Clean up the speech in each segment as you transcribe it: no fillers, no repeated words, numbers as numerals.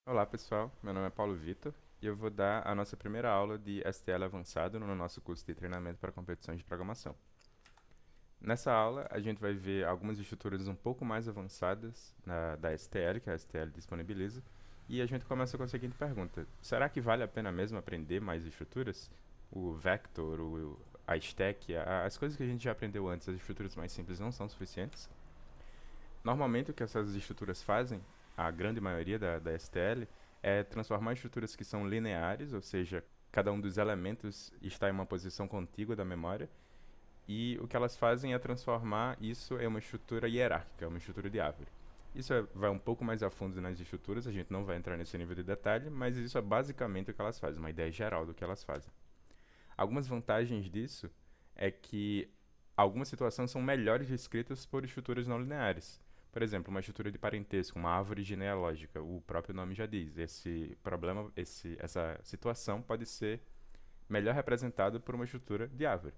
Olá pessoal, meu nome é Paulo Vitor e eu vou dar a nossa primeira aula de STL avançado no nosso curso de treinamento para competições de programação. Nessa aula, a gente vai ver algumas estruturas um pouco mais avançadas da STL, que a STL disponibiliza, e a gente começa com a seguinte pergunta: será que vale a pena mesmo aprender mais estruturas? O vector, a stack, as coisas que a gente já aprendeu antes, as estruturas mais simples não são suficientes? Normalmente o que essas estruturas fazem, a grande maioria da STL, é transformar estruturas que são lineares, ou seja, cada um dos elementos está em uma posição contígua da memória, e o que elas fazem é transformar isso em uma estrutura hierárquica, uma estrutura de árvore. Vai um pouco mais a fundo nas estruturas, a gente não vai entrar nesse nível de detalhe, mas isso é basicamente o que elas fazem, uma ideia geral do que elas fazem. Algumas vantagens disso é que algumas situações são melhores descritas por estruturas não lineares. Por exemplo, uma estrutura de parentesco, uma árvore genealógica, o próprio nome já diz. Essa situação pode ser melhor representada por uma estrutura de árvore.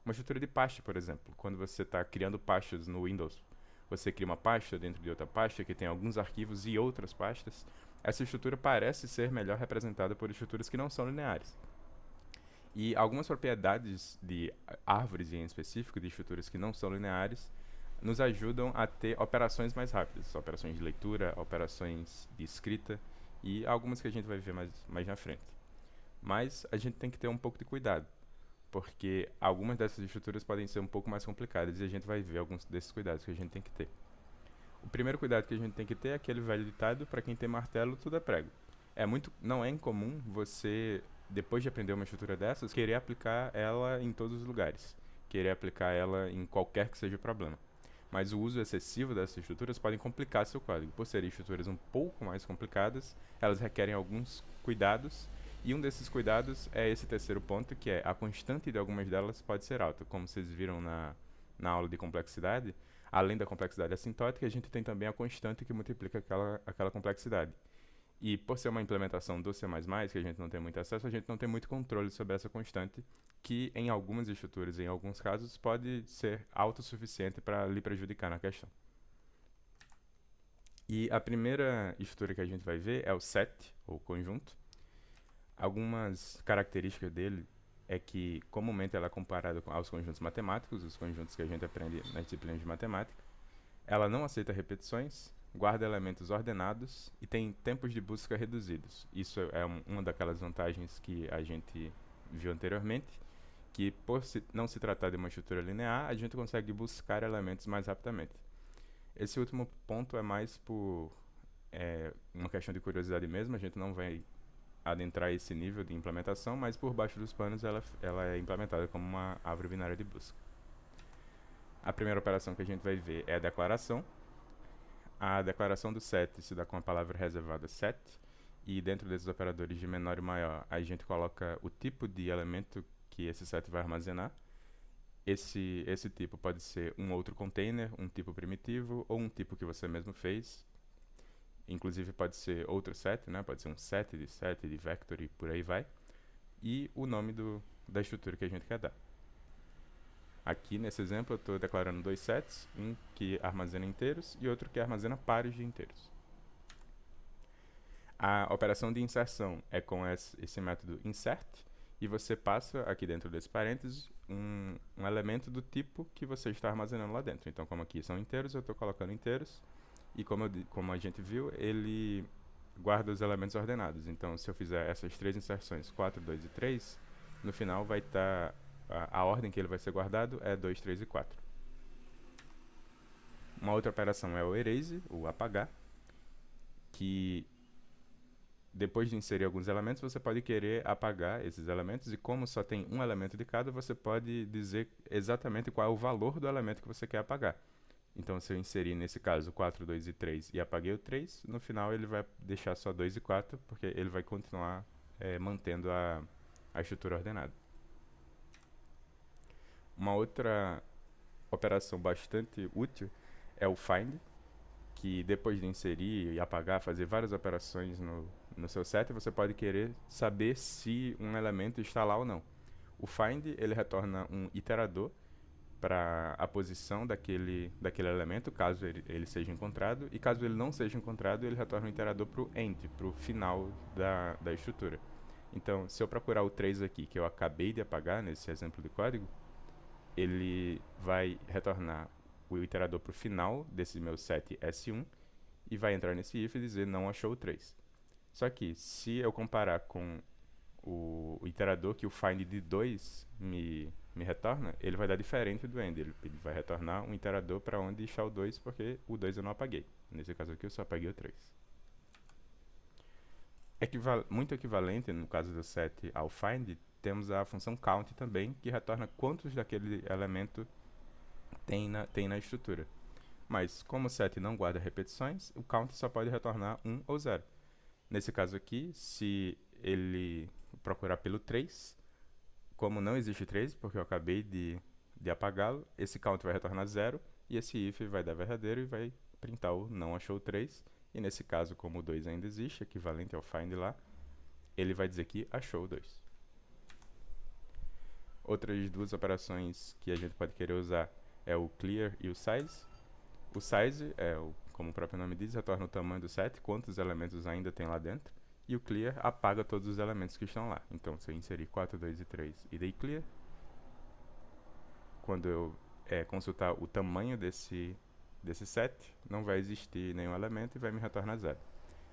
Uma estrutura de pasta, por exemplo, quando você está criando pastas no Windows, você cria uma pasta dentro de outra pasta que tem alguns arquivos e outras pastas. Essa estrutura parece ser melhor representada por estruturas que não são lineares. E algumas propriedades de árvores em específico, de estruturas que não são lineares, nos ajudam a ter operações mais rápidas, operações de leitura, operações de escrita e algumas que a gente vai ver mais na frente. Mas a gente tem que ter um pouco de cuidado, porque algumas dessas estruturas podem ser um pouco mais complicadas e a gente vai ver alguns desses cuidados que a gente tem que ter. O primeiro cuidado que a gente tem que ter é aquele velho ditado: para quem tem martelo, tudo é prego. Não é incomum você, depois de aprender uma estrutura dessas, querer aplicar ela em todos os lugares, querer aplicar ela em qualquer que seja o problema. Mas o uso excessivo dessas estruturas pode complicar seu código. Por serem estruturas um pouco mais complicadas, elas requerem alguns cuidados, e um desses cuidados é esse terceiro ponto, que é a constante de algumas delas pode ser alta. Como vocês viram na aula de complexidade, além da complexidade assintótica, a gente tem também a constante que multiplica aquela complexidade. E por ser uma implementação do C++, que a gente não tem muito acesso, a gente não tem muito controle sobre essa constante, que em algumas estruturas, em alguns casos, pode ser autossuficiente para lhe prejudicar na questão. E a primeira estrutura que a gente vai ver é o set, ou conjunto. Algumas características dele é que comumente ela é comparada aos conjuntos matemáticos, os conjuntos que a gente aprende nas disciplinas de matemática. Ela não aceita repetições, guarda elementos ordenados e tem tempos de busca reduzidos. Isso é uma daquelas vantagens que a gente viu anteriormente, que não se tratar de uma estrutura linear, a gente consegue buscar elementos mais rapidamente. Esse último ponto é mais por uma questão de curiosidade mesmo, a gente não vai adentrar esse nível de implementação, mas por baixo dos panos ela é implementada como uma árvore binária de busca. A primeira operação que a gente vai ver é a declaração. A declaração do set se dá com a palavra reservada set, e dentro desses operadores de menor e maior, a gente coloca o tipo de elemento que esse set vai armazenar. Esse tipo pode ser um outro container, um tipo primitivo ou um tipo que você mesmo fez. Inclusive pode ser outro set, né? Pode ser um set, de vector e por aí vai. E o nome da estrutura que a gente quer dar. Aqui nesse exemplo eu estou declarando dois sets, um que armazena inteiros e outro que armazena pares de inteiros. A operação de inserção é com esse método insert, e você passa aqui dentro desse parênteses um elemento do tipo que você está armazenando lá dentro. Então, como aqui são inteiros, eu estou colocando inteiros, e como a gente viu, ele guarda os elementos ordenados. Então, se eu fizer essas três inserções, 4, 2 e 3, no final vai estar a ordem que ele vai ser guardado é 2, 3 e 4. Uma outra operação é o erase, o apagar, que depois de inserir alguns elementos, você pode querer apagar esses elementos, e como só tem um elemento de cada, você pode dizer exatamente qual é o valor do elemento que você quer apagar. Então, se eu inserir, nesse caso, 4, 2 e 3 e apaguei o 3, no final ele vai deixar só 2 e 4, porque ele vai continuar mantendo a estrutura ordenada. Uma outra operação bastante útil é o find, que depois de inserir e apagar, fazer várias operações no seu set, você pode querer saber se um elemento está lá ou não. O find, ele retorna um iterador para a posição daquele elemento, caso ele seja encontrado, e caso ele não seja encontrado, ele retorna o iterador para o end, para o final da estrutura. Então, se eu procurar o 3 aqui, que eu acabei de apagar nesse exemplo de código, ele vai retornar o iterador para o final desse meu set S1 e vai entrar nesse if e dizer não achou o 3. Só que, se eu comparar com o iterador que o find de 2 me retorna, ele vai dar diferente do end. Ele vai retornar um iterador para onde está o 2, porque o 2 eu não apaguei. Nesse caso aqui eu só apaguei o 3. Muito equivalente, no caso do set ao find, temos a função count também, que retorna quantos daquele elemento tem na estrutura. Mas, como o set não guarda repetições, o count só pode retornar 1 ou 0. Nesse caso aqui, se ele procurar pelo 3, como não existe 3, porque eu acabei de apagá-lo, esse count vai retornar 0, e esse if vai dar verdadeiro e vai printar o não achou 3. E nesse caso, como o 2 ainda existe, equivalente ao find lá, ele vai dizer que achou o 2. Outras duas operações que a gente pode querer usar é o clear e o size. O size, como o próprio nome diz, retorna o tamanho do set, quantos elementos ainda tem lá dentro. E o clear apaga todos os elementos que estão lá. Então, se eu inserir 4, 2 e 3 e dei clear, quando eu consultar o tamanho desse set, não vai existir nenhum elemento e vai me retornar 0.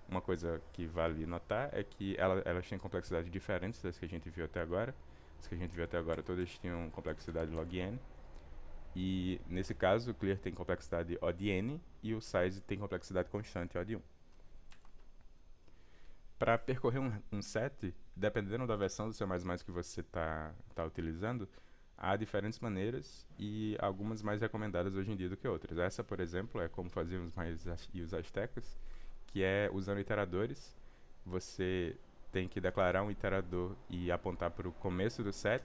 Uma coisa que vale notar é que elas têm complexidades diferentes das que a gente viu até agora. As que a gente viu até agora todas tinham complexidade log n. E nesse caso, o clear tem complexidade O de n e o size tem complexidade constante O de 1. Para percorrer um set, dependendo da versão do C++ que você está utilizando, há diferentes maneiras e algumas mais recomendadas hoje em dia do que outras. Essa, por exemplo, é como faziam os astecas, que é usando iteradores. Você tem que declarar um iterador e apontar para o começo do set,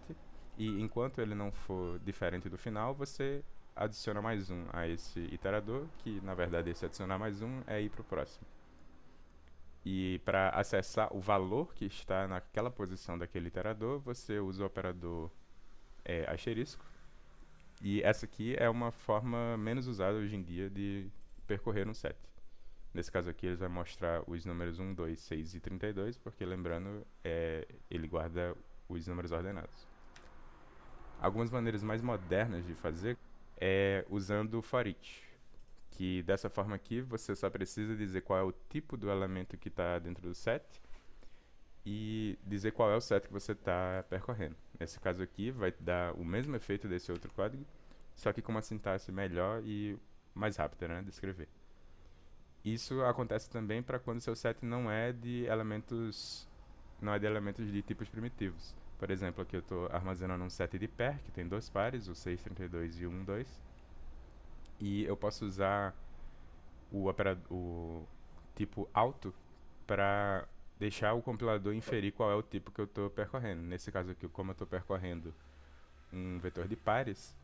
e enquanto ele não for diferente do final, você adiciona mais um a esse iterador, que na verdade esse adicionar mais um é ir para o próximo. E para acessar o valor que está naquela posição daquele iterador, você usa o operador asterisco. E essa aqui é uma forma menos usada hoje em dia de percorrer um set. Nesse caso aqui, ele vai mostrar os números 1, 2, 6 e 32, porque, lembrando, ele guarda os números ordenados. Algumas maneiras mais modernas de fazer é usando for each, que dessa forma aqui você só precisa dizer qual é o tipo do elemento que está dentro do set e dizer qual é o set que você está percorrendo. Nesse caso aqui vai dar o mesmo efeito desse outro código, só que com uma sintaxe melhor e mais rápida, né, de escrever. Isso acontece também para quando seu set não é de elementos de tipos primitivos. Por exemplo, aqui eu estou armazenando um set de pair, que tem 2 pares, o 632 e o 12. E eu posso usar o tipo auto para deixar o compilador inferir qual é o tipo que eu estou percorrendo. Nesse caso aqui, como eu estou percorrendo um vetor de pares,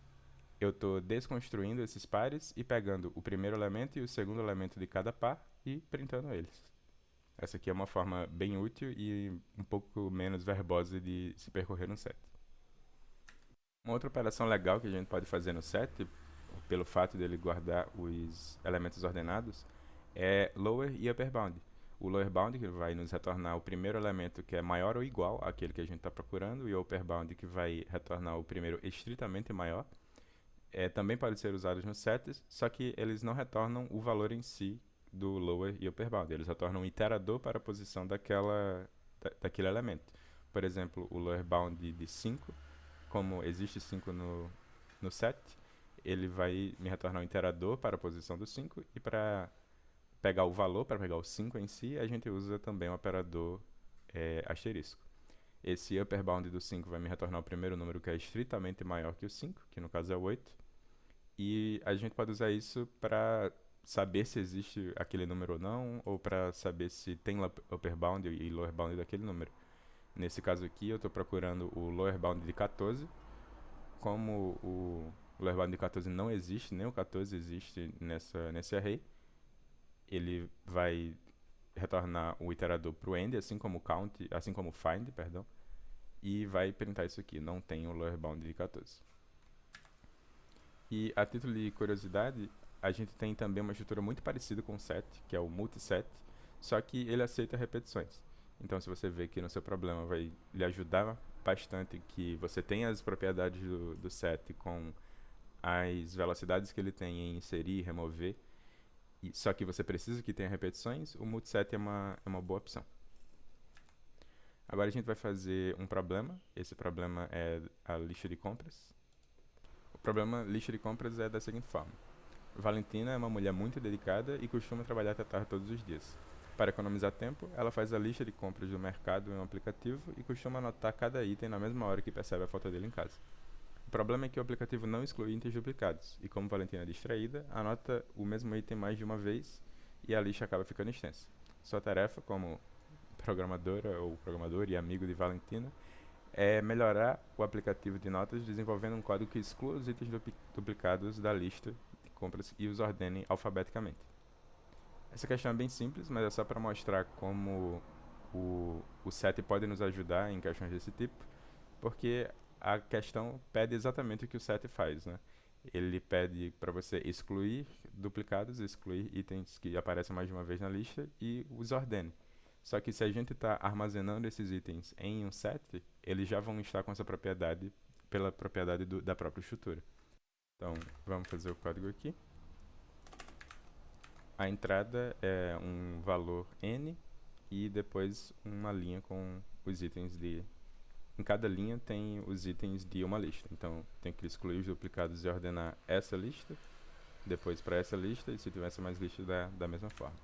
eu estou desconstruindo esses pares e pegando o primeiro elemento e o segundo elemento de cada par e printando eles. Essa aqui é uma forma bem útil e um pouco menos verbosa de se percorrer um set. Uma outra operação legal que a gente pode fazer no set, pelo fato dele guardar os elementos ordenados, é lower e upper bound. O lower bound, que vai nos retornar o primeiro elemento que é maior ou igual àquele que a gente está procurando, e o upper bound, que vai retornar o primeiro estritamente maior. Também podem ser usados nos sets, só que eles não retornam o valor em si do lower e upper bound. Eles retornam um iterador para a posição daquele elemento. Por exemplo, o lower bound de 5, como existe 5 no set, ele vai me retornar um iterador para a posição do 5, e para pegar o valor, para pegar o 5 em si, a gente usa também o operador asterisco. Esse upper bound do 5 vai me retornar o primeiro número que é estritamente maior que o 5, que no caso é o 8. E a gente pode usar isso para saber se existe aquele número ou não, ou para saber se tem upper bound e lower bound daquele número. Nesse caso aqui, eu estou procurando o lower bound de 14. Como o lower bound de 14 não existe, nem o 14 existe nesse array, ele vai retornar o iterador para o end, assim como o find, e vai printar isso aqui, não tem o lower bound de 14. E a título de curiosidade, a gente tem também uma estrutura muito parecida com o set, que é o multiset, só que ele aceita repetições. Então, se você vê que no seu problema vai lhe ajudar bastante que você tenha as propriedades do set com as velocidades que ele tem em inserir e remover, só que você precisa que tenha repetições, o multiset é uma boa opção. Agora a gente vai fazer um problema. Esse problema é a lista de compras. O problema lista de compras é da seguinte forma. Valentina é uma mulher muito dedicada e costuma trabalhar até tarde todos os dias. Para economizar tempo, ela faz a lista de compras do mercado em um aplicativo e costuma anotar cada item na mesma hora que percebe a falta dele em casa. O problema é que o aplicativo não exclui itens duplicados, e como Valentina é distraída, anota o mesmo item mais de uma vez e a lista acaba ficando extensa. Sua tarefa, como programadora ou programador e amigo de Valentina, é melhorar o aplicativo de notas desenvolvendo um código que exclua os itens duplicados da lista de compras e os ordene alfabeticamente. Essa questão é bem simples, mas é só para mostrar como o set pode nos ajudar em questões desse tipo, porque a questão pede exatamente o que o set faz, né? Ele pede para você excluir duplicados, excluir itens que aparecem mais de uma vez na lista e os ordene. Só que se a gente está armazenando esses itens em um set, eles já vão estar com essa propriedade pela propriedade da própria estrutura. Então, vamos fazer o código aqui. A entrada é um valor n e depois uma linha com os itens de... Em cada linha tem os itens de uma lista. Então, tem que excluir os duplicados e ordenar essa lista, depois para essa lista, e se tivesse mais listas, da mesma forma.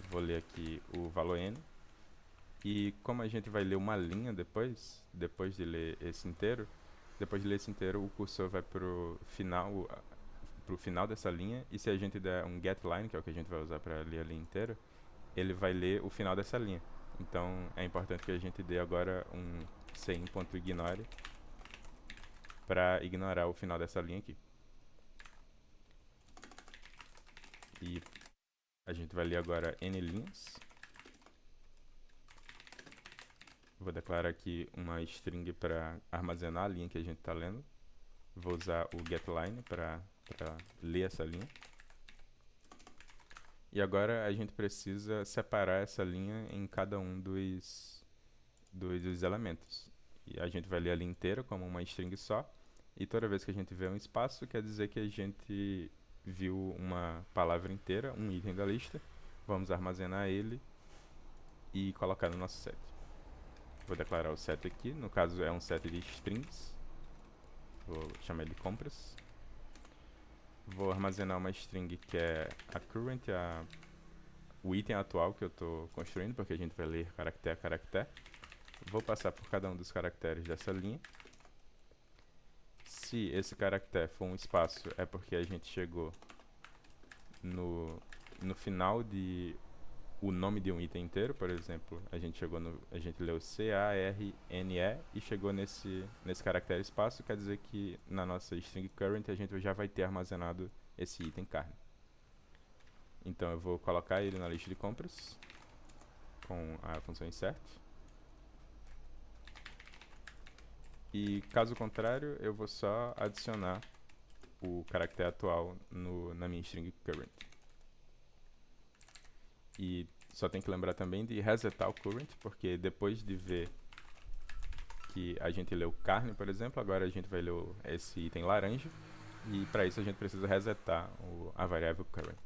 Vou ler aqui o valor n. E como a gente vai ler uma linha depois de ler esse inteiro, o cursor vai pro final dessa linha, e se a gente der um getLine, que é o que a gente vai usar para ler a linha inteira, ele vai ler o final dessa linha. Então é importante que a gente dê agora um sem.ignore para ignorar o final dessa linha aqui. E a gente vai ler agora n linhas. Vou declarar aqui uma string para armazenar a linha que a gente está lendo. Vou usar o getLine para ler essa linha. E agora a gente precisa separar essa linha em cada um dos elementos. E a gente vai ler a linha inteira como uma string só. E toda vez que a gente vê um espaço, quer dizer que a gente viu uma palavra inteira, um item da lista. Vamos armazenar ele e colocar no nosso set. Vou declarar o set aqui, no caso é um set de strings. Vou chamar ele de compras. Vou armazenar uma string que é a current, o item atual que eu estou construindo, porque a gente vai ler caractere a caractere. Vou passar por cada um dos caracteres dessa linha. Se esse caractere for um espaço, é porque a gente chegou no final de o nome de um item inteiro. Por exemplo, a gente leu C-A-R-N-E e chegou nesse caractere espaço, quer dizer que na nossa string current a gente já vai ter armazenado esse item carne. Então eu vou colocar ele na lista de compras com a função insert. E caso contrário, eu vou só adicionar o caractere atual na minha string current. E só tem que lembrar também de resetar o current, porque depois de ver que a gente leu carne, por exemplo, agora a gente vai ler esse item laranja, e para isso a gente precisa resetar a variável current.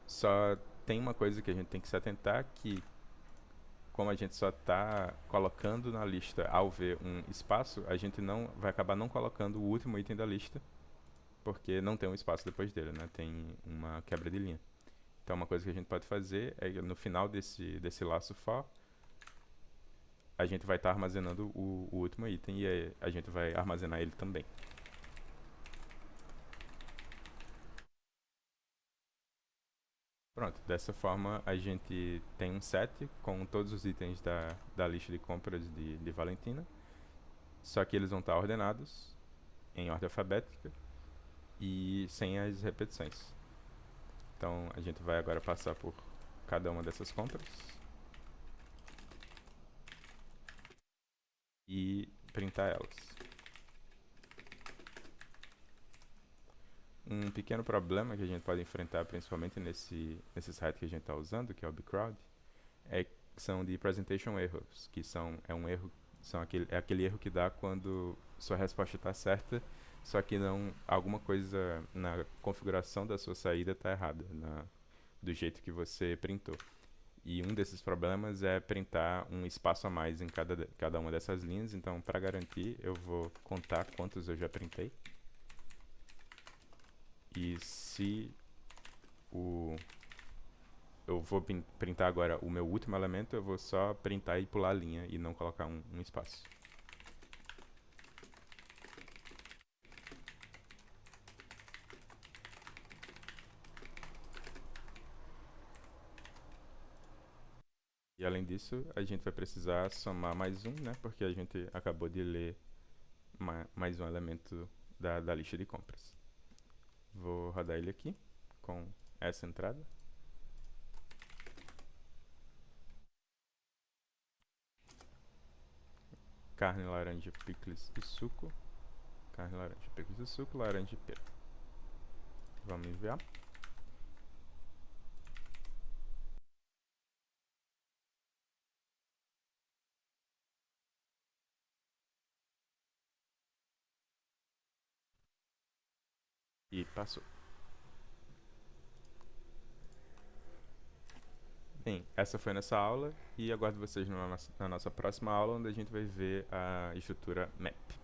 Só tem uma coisa que a gente tem que se atentar, que como a gente só está colocando na lista ao ver um espaço, a gente vai acabar não colocando o último item da lista, porque não tem um espaço depois dele, né? Tem uma quebra de linha. Então uma coisa que a gente pode fazer é no final desse laço for, a gente vai estar armazenando o último item e a gente vai armazenar ele também. Pronto, dessa forma a gente tem um set com todos os itens da lista de compras de Valentina, só que eles vão estar ordenados em ordem alfabética e sem as repetições. Então a gente vai agora passar por cada uma dessas compras e printar elas. um pequeno problema que a gente pode enfrentar, principalmente nesse site que a gente está usando, que é o Bcrowd, é, são de presentation errors, que é um erro, é aquele erro que dá quando sua resposta está certa, só que não alguma coisa na configuração da sua saída está errada, do jeito que você printou. E um desses problemas é printar um espaço a mais em cada uma dessas linhas. Então, para garantir, eu vou contar quantos eu já printei. E se o eu vou printar agora o meu último elemento, eu vou só printar e pular a linha e não colocar um espaço. E além disso, a gente vai precisar somar mais um, né? Porque a gente acabou de ler mais um elemento da lista de compras. Vou rodar ele aqui com essa entrada. Carne, laranja, picles e suco. Carne, laranja, picles e suco, laranja e pera. Vamos enviar. E passou. Bem, essa foi nossa aula e aguardo vocês na nossa próxima aula, onde a gente vai ver a estrutura MAP.